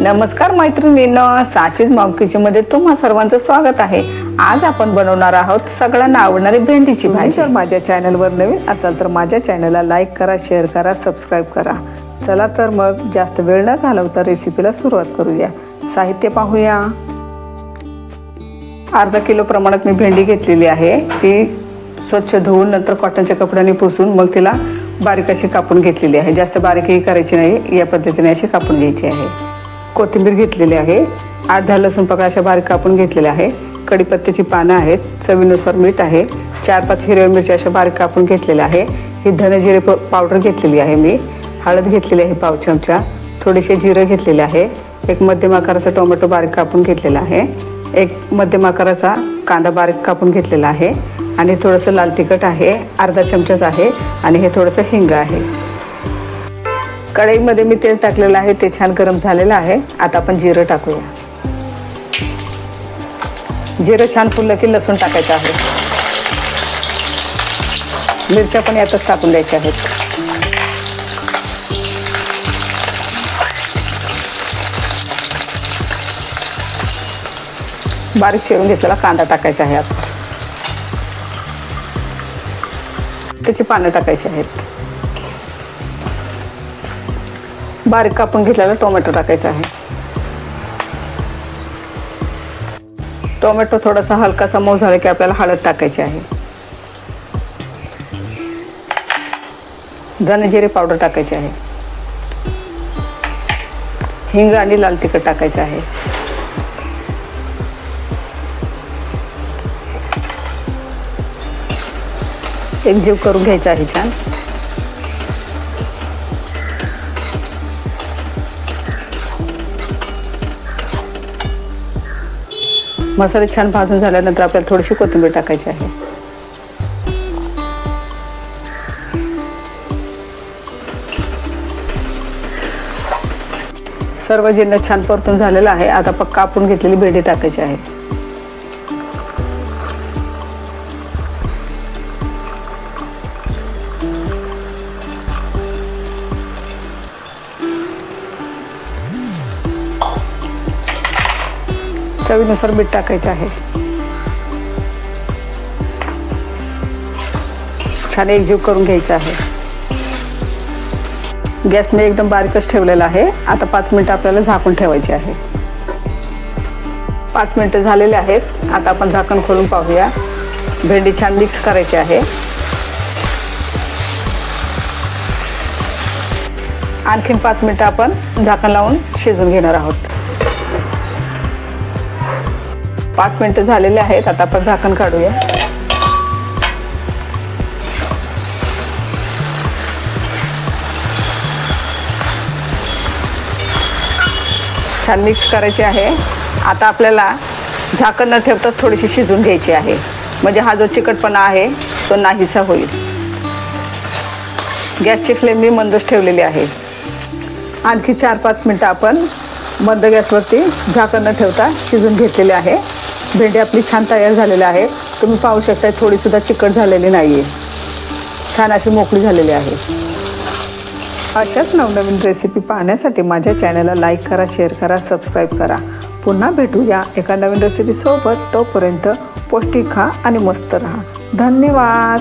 नमस्कार मैत्रिणींनो, साचीज Maugham kitchen मध्ये तुम्हा सर्वांचं स्वागत आहे। आज आपण बनवणार आहोत सगळ्यांना आवडणारी भेंडीची भाजी। जर माझ्या चॅनलवर नवीन असाल तर माझ्या चॅनलला लाईक करा, शेअर करा, सबस्क्राइब करा। चला तर मग जास्त वेळ न घालवता रेसिपीला सुरुवात करूया। साहित्य पाहूया। अर्धा किलो प्रमाणात मी भेंडी घेतलेली आहे। ती स्वच्छ धुवून नंतर कॉटनच्या कपड्याने पुसून मग तिला बारीक अशी कापून घेतलेली आहे। जास्त बारीकही करायची नाही, या पद्धतीने अशी कापून घ्यायची आहे। कोथिंबीर घेतलेली आहे, 8-10 लसूण पाकळ्या अशा बारीक कापून घेतलेल्या आहे। कढीपत्त्याची पानं आहेत, चवीनुसार मीठ आहे, 4-5 हिरव्या मिरच्या अशा बारीक कापून घेतलेल्या आहे। ही धने जिरे पावडर घेतलेली आहे मी। हळद घेतलेली आहे पाव चमचा, थोडेसे जिरे घेतलेले आहे। एक मध्यम आकाराचा टोमॅटो बारीक कापून घेतलेला आहे। एक मध्यम आकाराचा कांदा बारीक कापून घेतलेला आहे आणि थोडंसं लाल तिखट आहे, अर्धा चमचाच आहे आणि हे थोडंसं हिंग आहे। कढईमध्ये मी तेल टाकलेलं आहे, ते छान गरम झालेलं आहे। आता आपण जिरं टाकूया। जिरं छान फुललं की लसूण टाकायचं आहे। मिरच्या पण यातच टाकून द्यायच्या आहेत। बारीक चिरून घेतलेला कांदा टाकायचा आहे। आता त्याची पानं टाकायची आहेत। बारीक कापून घेतलेला टोमॅटो टाकायचा आहे। टोमॅटो थोडासा हलकासा मऊ झाला की आपल्याला हळद टाकायची आहे। धने जिरे पावडर टाकायची आहे। हिंग आणि लाल तिखट टाकायचं आहे। एकजीव करून घ्यायचा आहे छान। मसाले छान भाजून झाल्यानंतर आपल्याला थोडीशी कोथिंबीर टाकायची आहे। सर्व जिन्नस छान परतून झालेला आहे। आता कापून घेतलेली भेंडी टाकायची आहे। चवीनुसार मीठ टाकायचं आहे। छान एकजीव करून घ्यायचं आहे। गॅस मी एकदम बारीकच ठेवलेला आहे। आता 5 मिनिटं आपल्याला झाकून ठेवायचे आहे। 5 मिनिटं झालेले आहेत। आता आपण झाकण खोलून पाहूया। भेंडी छान मिक्स करायची आहे। आणखीन 5 मिनिटं आपण झाकण लावून शिजवून घेणार आहोत। 5 मिनिटं झालेले आहेत। आता आपण झाकण काढूया। छान मिक्स करायचे आहे। आता आपल्याला झाकण न ठेवताच थोडीशी शिजवून घ्यायची आहे, म्हणजे हा जो चिकटपणा आहे तो नाहीसा होईल। गॅसची फ्लेम मी मंदच ठेवलेली आहे। आणखी 4-5 मिनिटं आपण मंद गॅसवरती झाकण न ठेवता शिजवून घेतलेले आहे। भेंडी आपली छान तयार झालेली आहे। तुम्ही पाहू शकता थोडी सुद्धा चिकट झालेली नाहीये, छान अशी मोकळी झालेली आहे। अशाच नवनवीन रेसिपी पाहण्यासाठी माझ्या चॅनलला लाईक करा, शेअर करा, सबस्क्राइब करा। पुन्हा भेटूया एका नवीन रेसिपी सोबत। तोपर्यंत पौष्टिक खा आणि मस्त रहा। धन्यवाद।